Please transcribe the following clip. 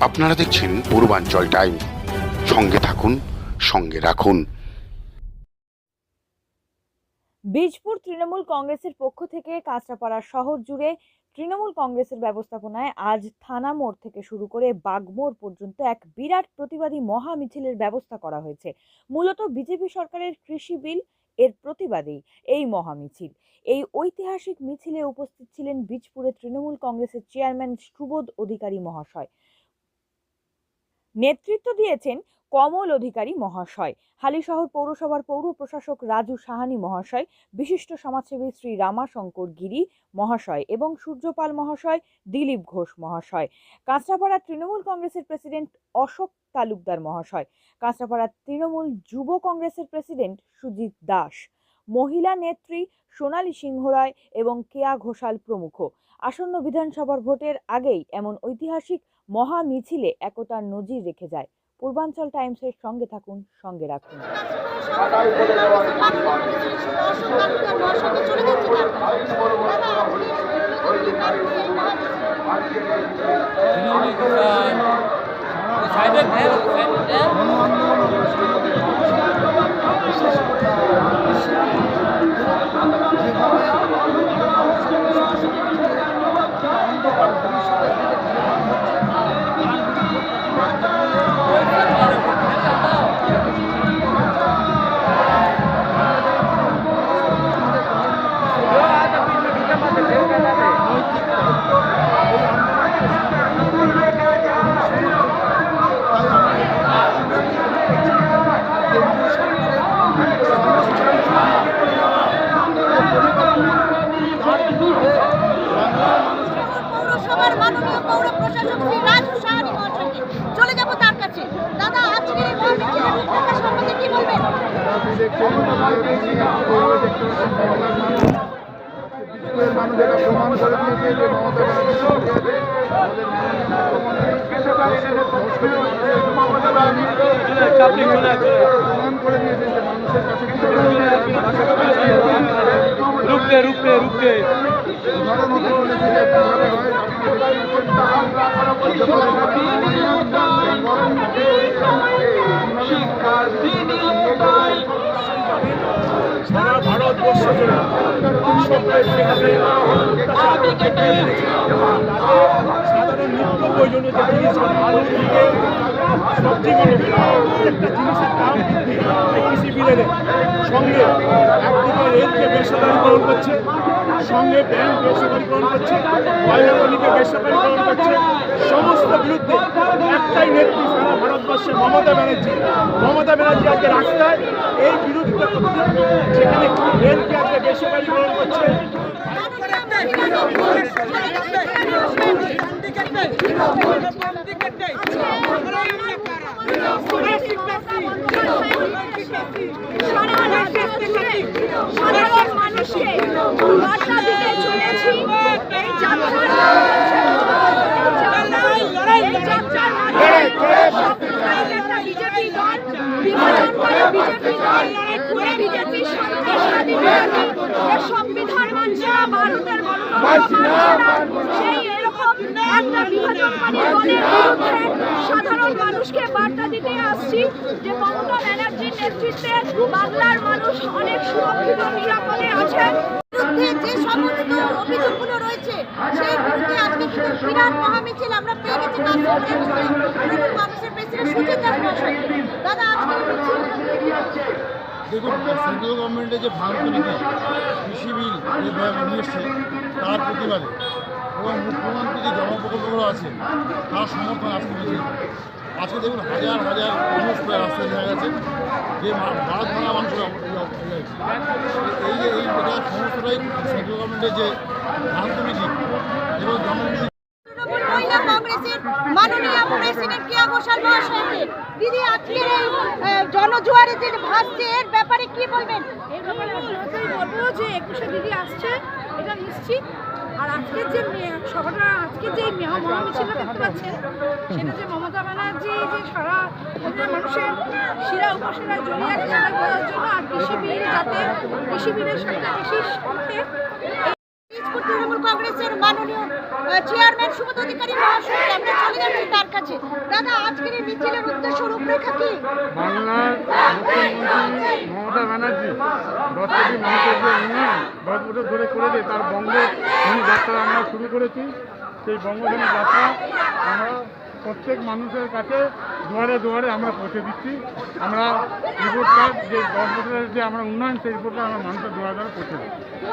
আপনারা দেখছেন পূর্বাঞ্চল টাইম। সঙ্গে থাকুন, সঙ্গে রাখুন। বীজপুর তৃণমূল কংগ্রেসের পক্ষ থেকে কাঁচরাপাড়া শহর জুড়ে তৃণমূল কংগ্রেসের ব্যবস্থাপনায় আজ থানা মোড় থেকে শুরু করে বাগমোড় পর্যন্ত এক বিরাট প্রতিবাদী মহা মিছিলের ব্যবস্থা করা হয়েছে। মূলত বিজেপি সরকারের কৃষি বিল এর প্রতিবাদেই এই মহা মিছিল। এই ঐতিহাসিক মিছিলে উপস্থিত ছিলেন বীজপুরের তৃণমূল কংগ্রেসের চেয়ারম্যান সুবোধ অধিকারী মহাশয়। নেতৃত্ব দিয়েছেন কমল অধিকারী মহাশয়, হালিশহর পৌরসভার পৌর প্রশাসক রাজু সাহানি মহাশয়, বিশিষ্ট সমাজসেবী শ্রী রামাশঙ্কর গিরি মহাশয় এবং সূর্যপাল মহাশয়, দিলীপ ঘোষ মহাশয়, কাঁচরাপাড়া তৃণমূল কংগ্রেসের প্রেসিডেন্ট অশোক তালুকদার মহাশয়, কাঁচরাপাড়া তৃণমূল যুব কংগ্রেসের প্রেসিডেন্ট সুজিত দাস, মহিলা নেত্রী সোনালী সিংহ রায় এবং কেয়া ঘোষাল প্রমুখ। আসন্ন বিধানসভার ভোটের আগেই এমন ঐতিহাসিক মহা মিছিলে একতার নজির রেখে যায়। পূর্বাঞ্চল টাইমসের সঙ্গে থাকুন, সঙ্গে রাখুন। পৌরসভার মাননীয় পৌর প্রশাসক শ্রী রাজু সাহানি মহাশয়কে চলে যাব তার কাছে। দাদা, আজকের এই মহামিছিলের রূপরেখা সম্বন্ধে কি বলবেন? মানুষেরা প্রমাণ করে দিয়েছে যে মমতা ব্যানার্জি প্রমাণ করে দিয়েছে যে মানুষের কাছে রুখতে সারা ভারতবর্ষ জুড়ে কৃষকদের যেভাবে সাধারণ নিত্য প্রয়োজনীয় যে জিনিস আলু থেকে সবজিগুলো প্রত্যেকটা জিনিসের দাম বৃদ্ধি এই কৃষি বিলের সঙ্গে একদিকে রেলকে বেসরকারিকরণ করছে, সঙ্গে ব্যাংক বেসরকারিকরণ করছে, কয়লাখনিকে বেসরকারিকরণ করছে। সমস্ত বিরুদ্ধে একটাই নেত্রী সারা ভারতবর্ষে মমতা ব্যানার্জি। মমতা ব্যানার্জি আজকে রাস্তায় এই বিরুদ্ধে যেখানে রেলকে আজকে বেসরকারিকরণ করছে। সাধারণ মানুষকে বার্তা দিতে চলেছি এই যাত্রার বিজেপি দল বিভাজন করে বিজেপি দল করে বিজেপি সংবিধান মানছে না, ভারতের গণতন্ত্র মানছে না, সেই এরকম একটা বিভাজনকারী দলের বিরুদ্ধে সাধারণ মানুষকে বার্তা দিতে আসছি যে মমতা ব্যানার্জির নেতৃত্বে বাংলার মানুষ অনেক সুরক্ষিত নিরাপদে আছে। যে সমস্ত অভিযোগগুলো রয়েছে সেই বিরুদ্ধে আজকে কিন্তু বিরাট মহামিছিল আমরা পেয়ে গেছি তৃণমূল কংগ্রেসের প্রেসিডেন্ট সুজিত দাস মহাশয়। দাদা, দেখুন, সেন্ট্রাল গভর্নমেন্টের যে ভ্রান্ত নীতি কৃষি বিল নিয়ে এসছে তার প্রতিবাদে এবং মুখ্যমন্ত্রীর যে জনপ্রকল্পগুলো আছে তার সমর্থন আজকে মিছিল। আজকে দেখুন হাজার হাজার মানুষ প্রায় রাস্তায় দেখা গেছে যে ভারত ভাঙা মানুষের এই যে এটা সমস্তটাই সেন্ট্রাল গভর্নমেন্টের যে ভ্রান্ত নীতি এবং জননীতি। মহিলা কংগ্রেসের মাননীয় প্রেসিডেন্ট কেয়া ঘোষাল মহাশয়কে দিদি আজকের এই জনজোয়ারে যে ভাসছে এর ব্যাপারে কি বলবেন? এই ব্যাপারে বলবো যে 21শে দিদি আসছে, এটা নিশ্চিত। আর আজকের যে সভাটা, আজকের যে মহামিছিলটা দেখতে পাচ্ছেন, সেটা যে মমতা ব্যানার্জি যে সারা মানুষের শিরা উপশিরায় জড়িয়ে আছে সেটা বোঝার জন্য, আর কৃষি বিল যাতে কৃষি বিলের সাথে বেশি কংগ্রেসের মাননীয় চেয়ারম্যান সুবোধ অধিকারী মহাশয়, আমরা চলে যাচ্ছি তার কাছে। দাদা, আজকের এই মিছিলের উদ্দেশ্য রূপরেখা কি? বাংলার মুখ্যমন্ত্রী মমতা ব্যানার্জি 10 কোটি মানুষের যে উন্নয়ন 10 বছর ধরে করেছে, তার বঙ্গভূমি যাত্রা আমরা শুরু করেছি। সেই বঙ্গভূমি যাত্রা আমরা প্রত্যেক মানুষের কাছে দুয়ারে দুয়ারে আমরা পৌঁছে দিচ্ছি। আমরা রিপোর্ট কার্ড যে 10 বছরের যে আমরা উন্নয়ন, সেই রিপোর্ট কার্ড আমরা মানুষের দুয়ারে দুয়ারে পৌঁছে দিচ্ছি।